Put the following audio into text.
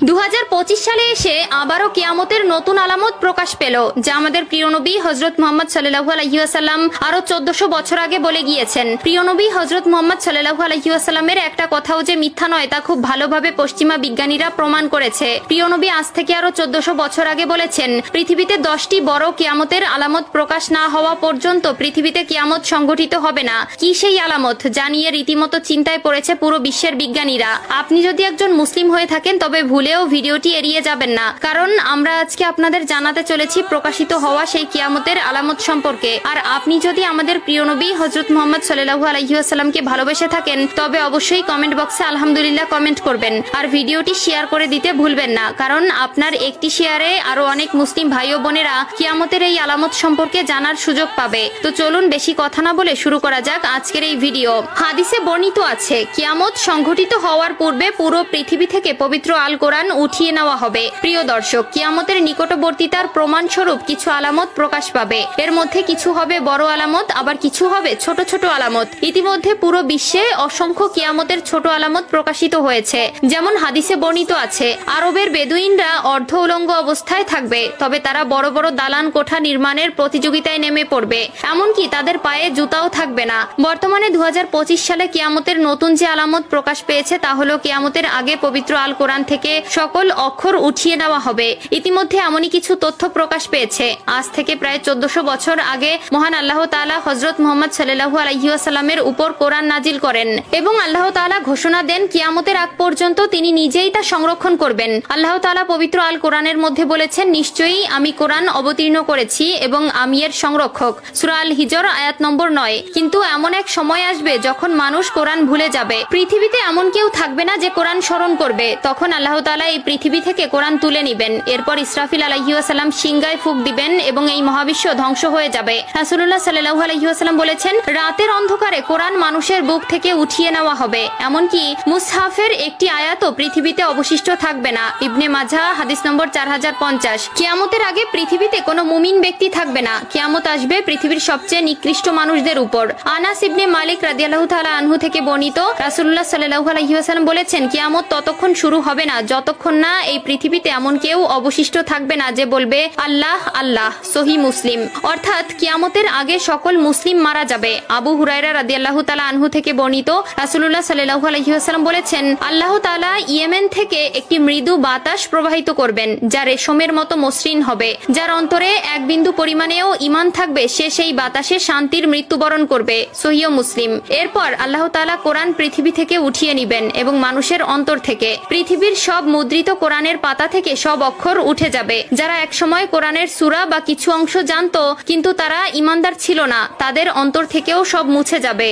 2025 সালে এসে আবারও কিয়ামতের নতুন আলামত প্রকাশ পেল, যা আমাদের প্রিয় নবী হযরত মুহাম্মদ সাল্লাল্লাহু আলাইহি ওয়াসাল্লাম আরো 1400 বছর আগে বলে গিয়েছেন। প্রিয় নবী হযরত মুহাম্মদ সাল্লাল্লাহু আলাইহি ওয়াসাল্লামের একটা কথাও যে মিথ্যা নয় তা খুব ভালোভাবে পশ্চিমা বিজ্ঞানীরা প্রমাণ করেছে। প্রিয় নবী আজ থেকে আরো 1400 বছর আগে বলেছেন, পৃথিবীতে 10টি বড় কিয়ামতের আলামত প্রকাশ না হওয়া পর্যন্ত পৃথিবীতে কিয়ামত সংঘটিত হবে না। কি সেই আলামত যা নিয়ে রীতিমতো চিন্তায় পড়েছে পুরো বিশ্বের বিজ্ঞানীরা? আপনি যদি একজন মুসলিম হয়ে থাকেন তবে ভুলেও ভিডিওটি এড়িয়ে যাবেন না, কারণ আমরা আজকে আপনাদের জানাতে চলেছি প্রকাশিত হওয়া সেই কিয়ামতের আলামত সম্পর্কে। আর আপনি যদি আমাদের প্রিয় নবী হযরত মুহাম্মদ সাল্লাল্লাহু আলাইহি ওয়াসাল্লামকে ভালোবেসে থাকেন তবে অবশ্যই কমেন্ট বক্সে আলহামদুলিল্লাহ কমেন্ট করবেন আর ভিডিওটি শেয়ার করে দিতে ভুলবেন না, কারণ আপনার একটি শেয়ারে আরো অনেক মুসলিম ভাই ও বোনেরা কিয়ামতের এই আলামত সম্পর্কে জানার সুযোগ পাবে। তো চলুন বেশি কথা না বলে শুরু করা যাক আজকের এই ভিডিও। হাদিসে বর্ণিত আছে, কিয়ামত সংঘটিত হওয়ার পূর্বে পুরো পৃথিবী থেকে পবিত্র আল কোরআন উঠিয়ে নেওয়া হবে। প্রিয় দর্শক, কিয়ামতের নিকটবর্তীতার প্রমাণ স্বরূপ কিছু আলামত প্রকাশ পাবে। এর মধ্যে কিছু হবে বড় আলামত, আবার কিছু হবে ছোট ছোট আলামত। ইতিমধ্যে পুরো বিশ্বে অসংখ্য কিয়ামতের ছোট আলামত প্রকাশিত হয়েছে। যেমন হাদিসে বর্ণিত আছে, আরবের বেদুইনরা অর্ধ উলঙ্গ অবস্থায় থাকবে, তবে তারা বড় বড় দালান কোঠা নির্মাণের প্রতিযোগিতায় নেমে পড়বে, এমনকি তাদের পায়ে জুতাও থাকবে না। বর্তমানে 2025 সালে কিয়ামতের নতুন যে আলামত প্রকাশ পেয়েছে তা হলো কিয়ামতের আগে পবিত্র আল কোরআন থেকে সকল অক্ষর উঠিয়ে নেওয়া হবে। ইতিমধ্যে এমনই কিছু তথ্য প্রকাশ পেয়েছে। আজ থেকে প্রায় 1400 বছর আগে মহান আল্লাহ তাআলা হযরত মুহাম্মদ সাল্লাল্লাহু আলাইহি ওয়াসাল্লামের উপর কোরআন নাজিল করেন এবং আল্লাহ তাআলা ঘোষণা দেন কিয়ামতের আগ পর্যন্ত তিনি নিজেই তা সংরক্ষণ করবেন। আল্লাহ তাআলা পবিত্র আল কোরআনের মধ্যে বলেছেন, নিশ্চয়ই আমি কোরআন অবতীর্ণ করেছি এবং আমি এর সংরক্ষক। সূরা আল হিজর আয়াত নম্বর 9। কিন্তু এমন এক সময় আসবে যখন মানুষ কোরআন ভুলে যাবে। পৃথিবীতে এমন কেউ থাকবে না যে কোরআন স্মরণ করবে। তখন আল্লাহ তাআলা এই পৃথিবী থেকে কোরআন তুলে নিবেন। এরপর ইসরাফিল আলাইহিস সালাম সিংগায় ফুঁক দিবেন এবং এই মহাবিশ্ব ধ্বংস হয়ে যাবে। রাসূলুল্লাহ সাল্লাল্লাহু আলাইহি ওয়াসাল্লাম বলেছেন, রাতের অন্ধকারে কোরআন মানুষের বুক থেকে উঠিয়ে নেওয়া হবে, এমনকি মুসহাফের একটি আয়াতও পৃথিবীতে অবশিষ্ট থাকবে না। ইবনে মাজাহ হাদিস নম্বর 4050। কিয়ামতের আগে পৃথিবীতে কোনো মুমিন ব্যক্তি থাকবে না। কিয়ামত আসবে পৃথিবীর সবচেয়ে নিকৃষ্ট মানুষদের উপর। আনাস ইবনে মালিক রাদিয়াল্লাহু তাআলা আনহু থেকে বর্ণিত, রাসূলুল্লাহ সাল্লাল্লাহু আলাইহি ওয়াসাল্লাম বলেছেন, কিয়ামত ততক্ষণ শুরু হবে না যতক্ষণ না এই পৃথিবীতে এমন কেউ অবশিষ্ট থাকবে না যে বলবে আল্লাহ আল্লাহ। সহিহ মুসলিম। অর্থাৎ কিয়ামতের আগে সকল মুসলিম মারা যাবে। আবু হুরায়রা রাদিয়াল্লাহু তাআলা আনহু থেকে বর্ণিত, রাসূলুল্লাহ সাল্লাল্লাহু আলাইহি ওয়াসাল্লাম বলেছেন, আল্লাহ তাআলা ইয়েমেন থেকে একটি মৃদু বাতাস প্রবাহিত করবেন যা রেশমের মতো মসৃণ হবে। যার অন্তরে এক বিন্দু পরিমাণেও ঈমান থাকবে সে সেই বাতাসে শান্তির মৃত্যুবরণ করবে। সহিহ মুসলিম। এরপর আল্লাহ তাআলা কোরআন পৃথিবী থেকে উঠিয়ে নিবেন এবং মানুষের অন্তর থেকে পৃথিবীর সব মুদ্রিত কোরআনের পাতা থেকে সব অক্ষর উঠে যাবে। যারা একসময় কোরআনের সূরা বা কিছু অংশ জানতো কিন্তু তারা ঈমানদার ছিল না, তাদের অন্তর থেকেও সব মুছে যাবে।